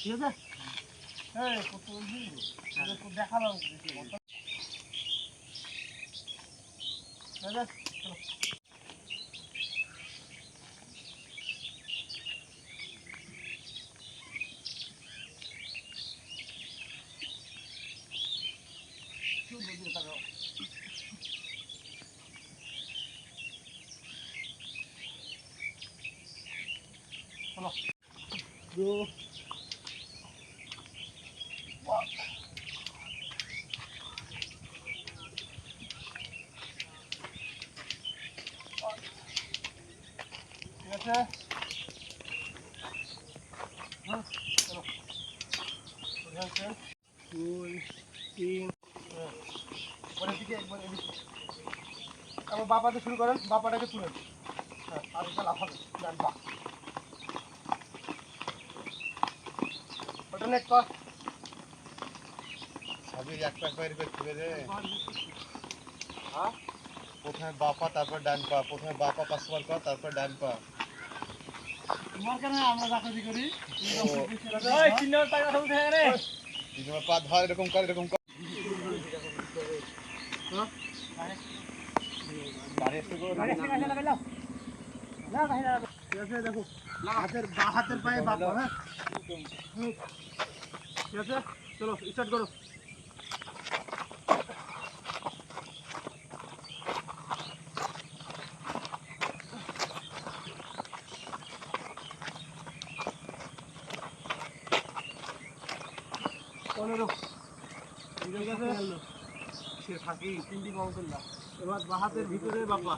ঠিক আছে দেখালাম Go. ঠিক আছে চলো 2 3 পরের দিকে একবার এদিকে আবার বাপাতে শুরু করেন বাপাটাকে তুলেন হ্যাঁ আর এটা লাফাবে ডান পা অল্টারনেট পা সবই এক পাক বাইরে করে তুলে দে হ্যাঁ প্রথমে বাপা তারপর ডান পা প্রথমে বাপা পাঁচবার কর তারপর ডান পা তোমার কেন আমরা জাকাতি করি ওই তিন নম্বর পা কথা উঠে রে তিন নম্বর পা ধর এরকম কর বাড়ি এসে গো না ভাই না ঠিক আছে দেখো হাতের বা হাতের পায়ে বাপা হ্যাঁ ঠিক আছে চলো স্টার্ট করো সে থাকি তিনটি কমতুল্লাহ এবার বাহাতের ভিতরে বাপা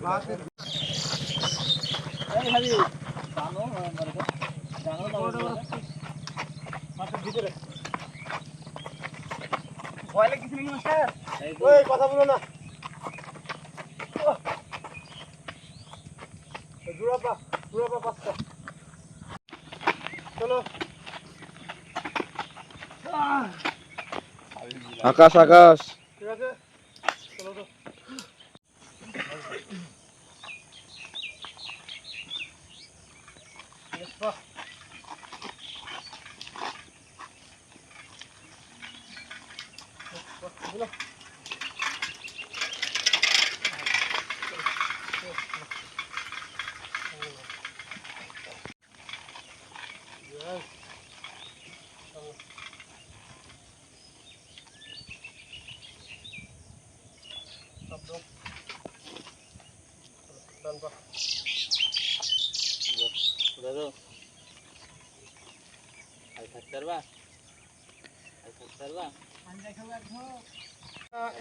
বাহাতের ভিতরে ভয় লাগছে নাকি স্যার ওই কথা বলো না জোড়া পা পাঁচটা চলো আকাশ আকাশ ঠিক আছে চলো তো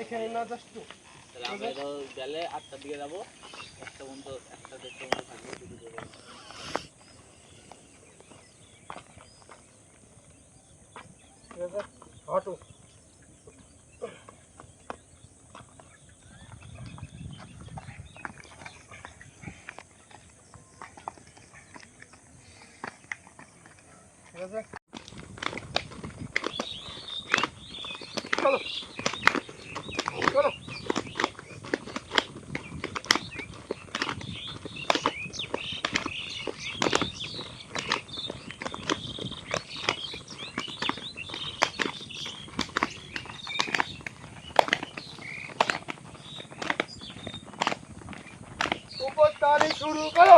এখানে না জাস্ট আমরা গেলে 8টার দিকে যাবো 1টা পর্যন্ত 1টা 1:30 পর্যন্ত থাকবো ঠিক আছে হাঁটো ঠিক আছে চলো চলো উপস্থানে শুরু করো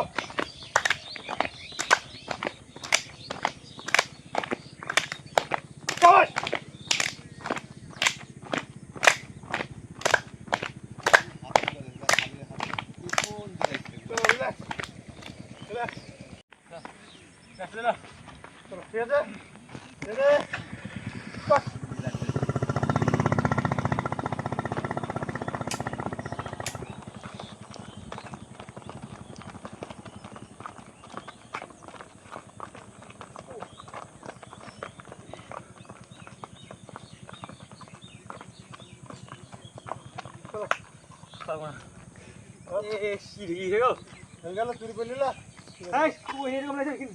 চুরি করলি না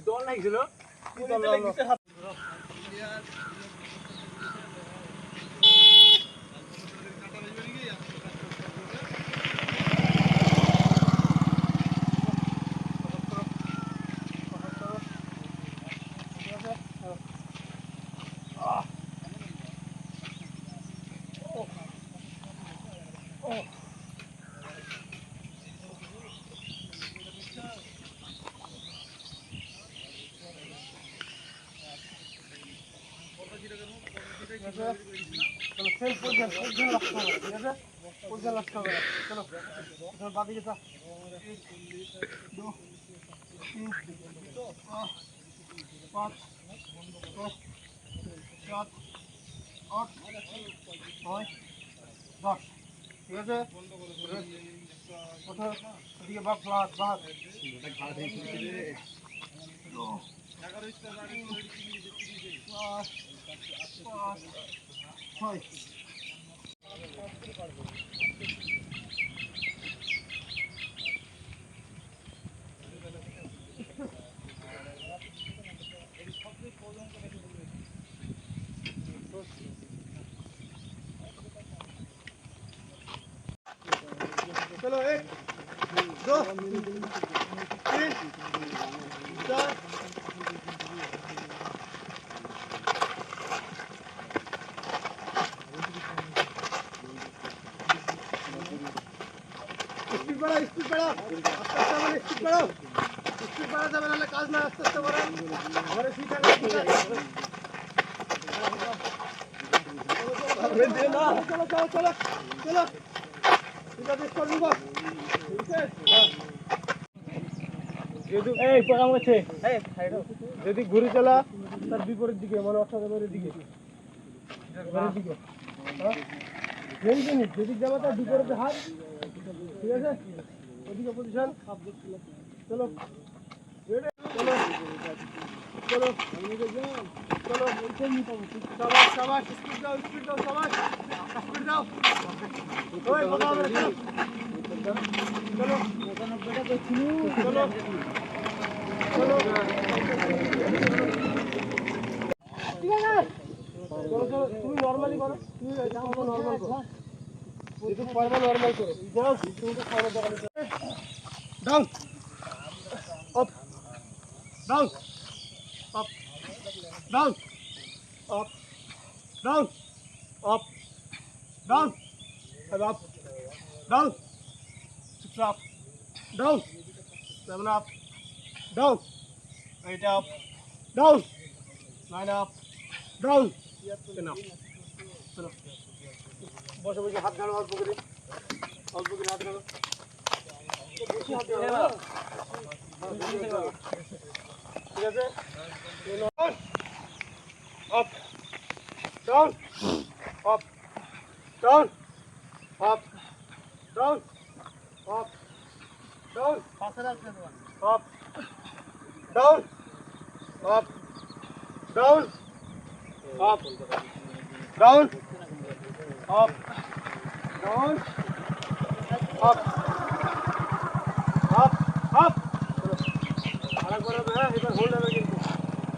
দল লাগছিল আছে চলো সেম পজিশন লাস্ট হবে ঠিক আছে পজিশন লাস্ট হবে চলো এখন বাদিকে যা 1 2 3 4 5 6 7 8 9 10 ঠিক আছে ওঠো এদিকে বাঘ বাঘ বাঘ ছয় चलो 1 2 3 4 स्पीड बढ़ाओ आस्ते आस्ते स्पीड बढ़ा जाবে না কাজ না আস্তে আস্তে বড় ঘরে শিখা না চলো চলো চলো চলো ঠিক আছে স্টার্ট করব এই প্রোগ্রাম হচ্ছে এই সাইড যদি ঘুরে চলা তার বিপরীত দিকে মানে অর্থাৎ দিকে ঘরের দিকে হ্যাঁ যেদিকে যাবে তার বিপরীতে হাত ঠিক আছে ওদিকে পজিশন চলো রেডি চলো চলো চলো শাবাশ শাবাশ স্পিড দাও শাবাশ স্পিড দাও ওই বাবা চলো চলো 95টা দেখুন চলো চলো ঠিক আছে চলো চলো তুমি নরমালি করো তুমি এটা নরমাল করো যদি পারবা নরমাল করো যাও তুমি তো খাওয়ার দরকার down up down up down up down up down up down 6 up down 7 up down 8 up down 9 up down 10 up চলো বসে বসে হাত ঝাড়ো অল্প করে হাত ঝাড়ো বেশি হাত ঝাড়ো ঠিক আছে up down up down up down up down পাশে রাখতে দাও up down up down up down up down up up up আরেক বার হবে হ্যাঁ এবার হোল্ড হবে কিন্তু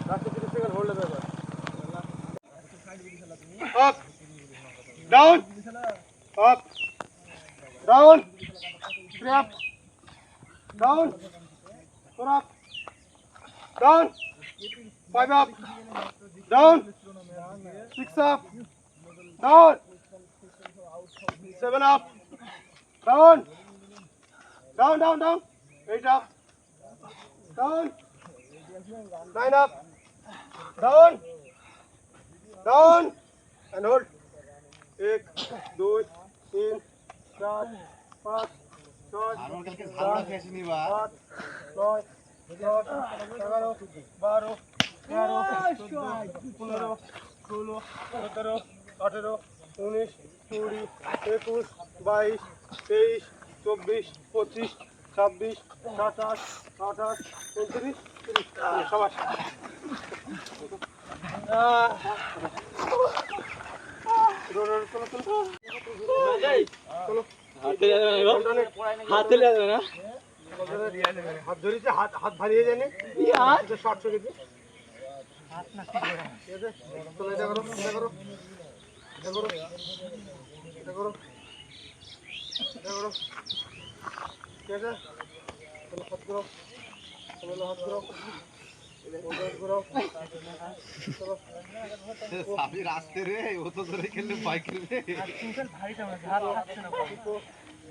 লাস্ট 30 সেকেন্ড হোল্ড হবে এবার up down up down 3 up down 4 up down 5 up down 6 up down 7 up down 8 up down 9 up down and hold 1 2 3 4 5 6 আমার কালকে ঝাড়া খেয়েছিনি বা 7 9 10 11 12 13 14 15 16 17 18 19 20 21 22 23 24 25 26 27 28 29 30 সবাই হাত ধরেছে হাত ভারিয়ে জানি শর্ট চলেছে হাত না ঠিক আছে চলো এটা করো এটা করো এটা করো এটা করো এটা করো ঠিক আছে চলো হাত করো চলো হাত করো সাবি রাস্তে রে ও তো ধরে খেললে বাইক রে ভারীটা হাত থাকছে না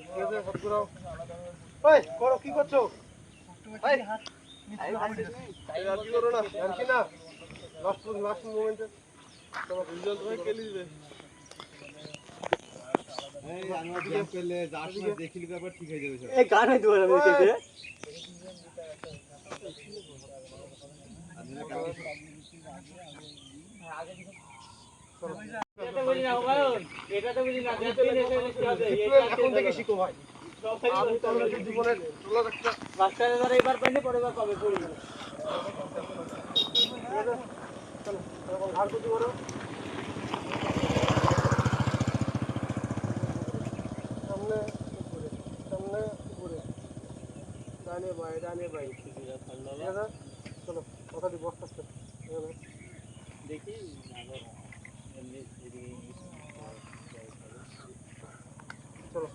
ঠিক আছে হাত করো ওই করো কি করছো এই হাত নিচে হাত কি করো না আর কি না লাস্ট মোমেন্টে এই আমরা ব্যায়াম করলে যার সময় দেখিলি ব্যাপার ঠিক হয়ে যাবে সব। এই গানে দুয়ার আমি দেখে আর নাহলে কালকে এটা বলি না হুমায়ুন, এটা তো বলি না দিন এসে কি হবে এখন থেকে শিখো ভাই। আমি তো আমাদের জীবনের চলার একটা মাস্টারে ধরে এবার পাইনি পরের বার পাবে পড়ি চলো এরকম ঘাড় কুচি করো। সামনে উপরে, সামনে উপরে, ডানে বাই ডানে বাই। ঠিক আছে? চলো কথা দি বস্তা আসতে। দেখি চলো